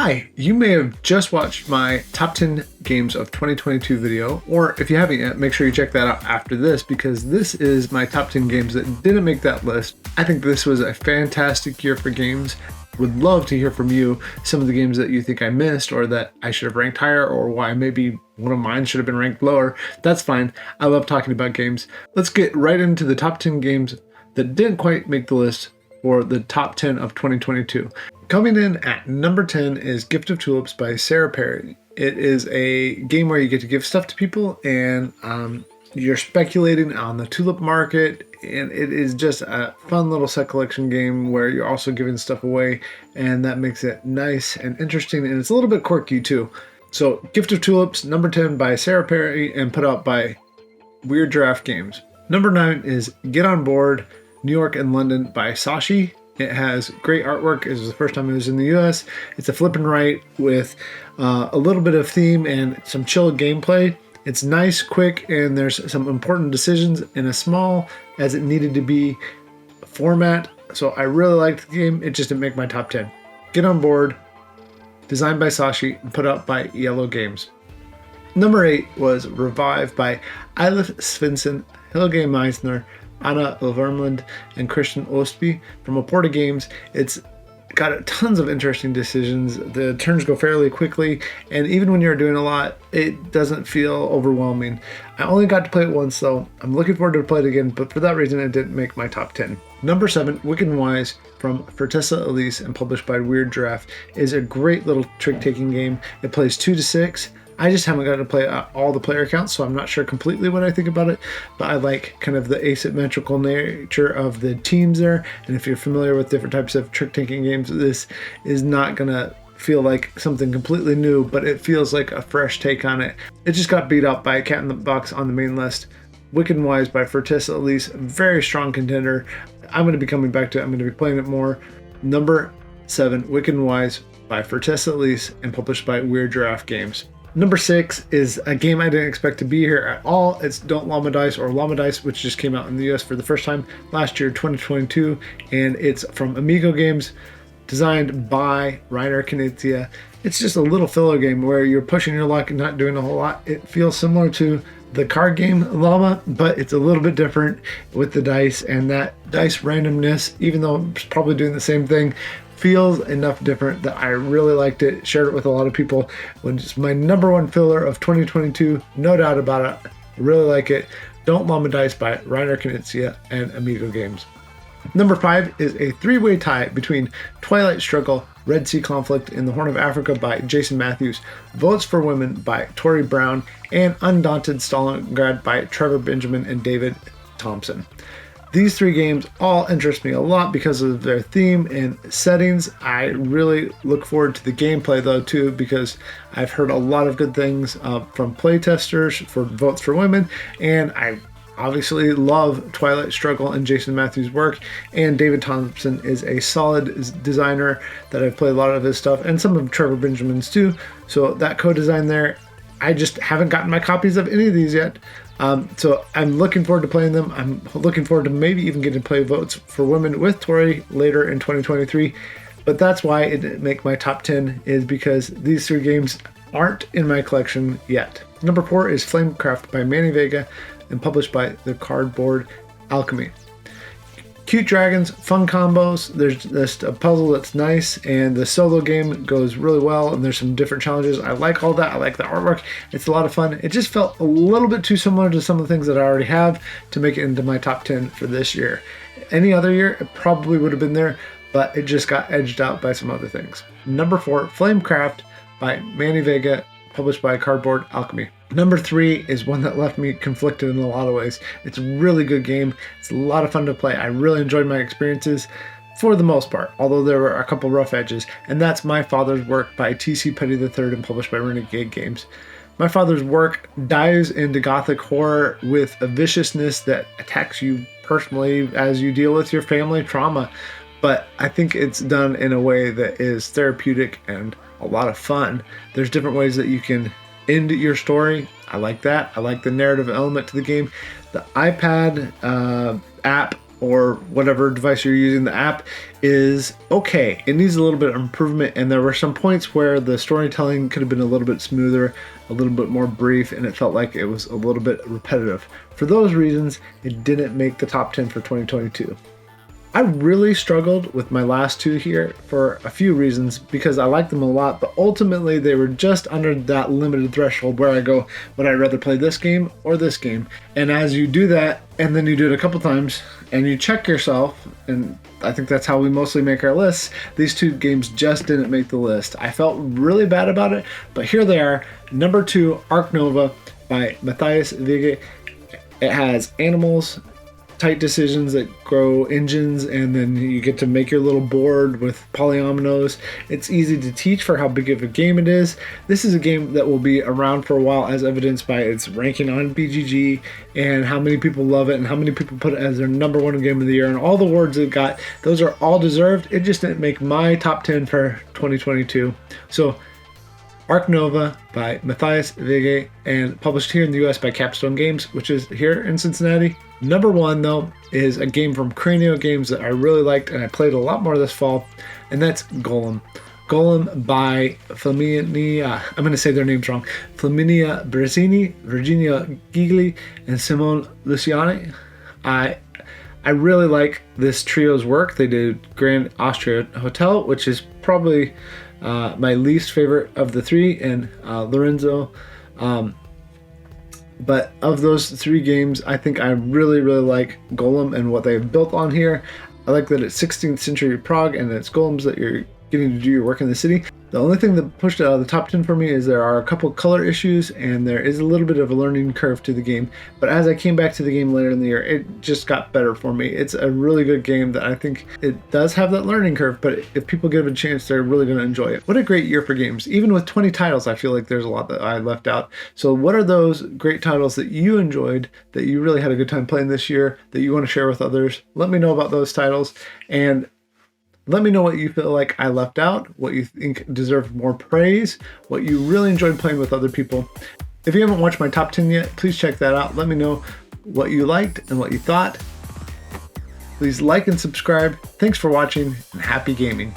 Hi, you may have just watched my top 10 games of 2022 video, or if you haven't yet, make sure you check that out after this because this is my top 10 games that didn't make that list. I think this was a fantastic year for games. Would love to hear from you some of the games that you think I missed or that I should have ranked higher or why maybe one of mine should have been ranked lower. That's fine. I love talking about games. Let's get right into the top 10 games that didn't quite make the list for the top 10 of 2022. Coming in at number 10 is Gift of Tulips by Sarah Perry. It is a game where you get to give stuff to people and you're speculating on the tulip market, and it is just a fun little set collection game where you're also giving stuff away, and that makes it nice and interesting, and it's a little bit quirky too. So Gift of Tulips, number 10 by Sarah Perry and put out by Weird Giraffe Games. Number 9 is Get On Board, New York and London by Sashi. It has great artwork. It was the first time it was in the US. It's a flip and write with a little bit of theme and some chill gameplay. It's nice, quick, and there's some important decisions in a small as it needed to be format. So I really liked the game. It just didn't make my top 10. Get On Board, designed by Sashi and put out by Yellow Games. Number 8 was Revive by Eilif Svensson, Helge Meisner, Anna Ilvermland, and Christian Ostby from Aporta Games. It's got tons of interesting decisions. The turns go fairly quickly, and even when you're doing a lot, it doesn't feel overwhelming. I only got to play it once, though. I'm looking forward to play it again, but for that reason, it didn't make my top 10. Number 7, Wicked and Wise from Fertessa Elise and published by Weird Giraffe is a great little trick-taking game. It plays 2 to 6. I just haven't gotten to play all the player counts, so I'm not sure completely what I think about it, but I like kind of the asymmetrical nature of the teams there, and if you're familiar with different types of trick-taking games, this is not going to feel like something completely new, but it feels like a fresh take on it. It just got beat up by a Cat in the Box on the main list. Wicked and Wise by Fertessa Elise, very strong contender. I'm going to be coming back to it. I'm going to be playing it more. Number 7, Wicked and Wise by Fertessa Elise and published by Weird Giraffe Games. Number 6 is a game I didn't expect to be here at all. It's Don't Llama Dice or Llama Dice, which just came out in the US for the first time last year, 2022, and it's from Amigo Games, designed by Reiner Knizia. It's just a little filler game where you're pushing your luck and not doing a whole lot. It feels similar to the card game Llama, but it's a little bit different with the dice, and that dice randomness, even though it's probably doing the same thing, feels enough different that I really liked it. Shared it with a lot of people. When it's my number 1 filler of 2022, no doubt about it. I really like it. Don't Llama Dice by Reiner Knizia and Amigo Games. Number 5 is a 3-way tie between Twilight Struggle, Red Sea Conflict in the Horn of Africa by Jason Matthews, Votes for Women by Tori Brown, and Undaunted Stalingrad by Trevor Benjamin and David Thompson. These 3 games all interest me a lot because of their theme and settings. I really look forward to the gameplay though too, because I've heard a lot of good things from playtesters for Votes for Women, and I obviously love Twilight Struggle and Jason Matthews' work, and David Thompson is a solid designer that I've played a lot of his stuff and some of Trevor Benjamin's too, so that co-design there, I just haven't gotten my copies of any of these yet. So I'm looking forward to playing them. I'm looking forward to maybe even getting to play Votes for Women with Tori later in 2023. But that's why it didn't make my top 10, is because these 3 games aren't in my collection yet. Number 4 is Flamecraft by Manny Vega and published by the Cardboard Alchemy. Cute dragons, fun combos, there's just a puzzle that's nice, and the solo game goes really well, and there's some different challenges. I like all that. I like the artwork. It's a lot of fun. It just felt a little bit too similar to some of the things that I already have to make it into my top 10 for this year. Any other year, it probably would have been there, but it just got edged out by some other things. Number 4, Flamecraft by Manny Vega, published by Cardboard Alchemy. Number 3 is one that left me conflicted in a lot of ways. It's a really good game. It's a lot of fun to play. I really enjoyed my experiences for the most part, although there were a couple rough edges, and that's My Father's Work by T.C. Petty III and published by Renegade Games. My Father's Work dives into gothic horror with a viciousness that attacks you personally as you deal with your family trauma, but I think it's done in a way that is therapeutic and a lot of fun. There's different ways that you can end your story. I like that. I like the narrative element to the game. The iPad app or whatever device you're using, the app is okay. It needs a little bit of improvement, and there were some points where the storytelling could have been a little bit smoother, a little bit more brief, and it felt like it was a little bit repetitive. For those reasons, it didn't make the top 10 for 2022. I really struggled with my last two here for a few reasons, because I like them a lot, but ultimately they were just under that limited threshold where I go, would I rather play this game or this game? And as you do that, and then you do it a couple times, and you check yourself, and I think that's how we mostly make our lists, these two games just didn't make the list. I felt really bad about it, but here they are. Number 2, Ark Nova by Matthias Wege. It has animals, tight decisions that grow engines, and then you get to make your little board with polyominoes. It's easy to teach for how big of a game it is. This is a game that will be around for a while, as evidenced by its ranking on BGG and how many people love it and how many people put it as their number 1 game of the year, and all the awards it got. Those are all deserved. It just didn't make my top 10 for 2022. So Ark Nova by Matthias Wege, and published here in the US by Capstone Games, which is here in Cincinnati. Number 1, though, is a game from Cranio Games that I really liked and I played a lot more this fall, and that's Golem. Golem by Flaminia, I'm going to say their names wrong, Flaminia Brasini, Virginia Gigli, and Simone Luciani. I really like this trio's work. They did Grand Austria Hotel, which is probably my least favorite of the 3, and Lorenzo. But of those 3 games, I think I really like Golem and what they've built on here. I like that it's 16th century Prague and it's golems that you're getting to do your work in the city. The only thing that pushed it out of the top 10 for me is there are a couple color issues and there is a little bit of a learning curve to the game. But as I came back to the game later in the year, it just got better for me. It's a really good game that I think it does have that learning curve, but if people give it a chance, they're really going to enjoy it. What a great year for games. Even with 20 titles, I feel like there's a lot that I left out. So what are those great titles that you enjoyed, that you really had a good time playing this year, that you want to share with others? Let me know about those titles, and let me know what you feel like I left out, what you think deserved more praise, what you really enjoyed playing with other people. If you haven't watched my top 10 yet, please check that out. Let me know what you liked and what you thought. Please like and subscribe. Thanks for watching, and happy gaming.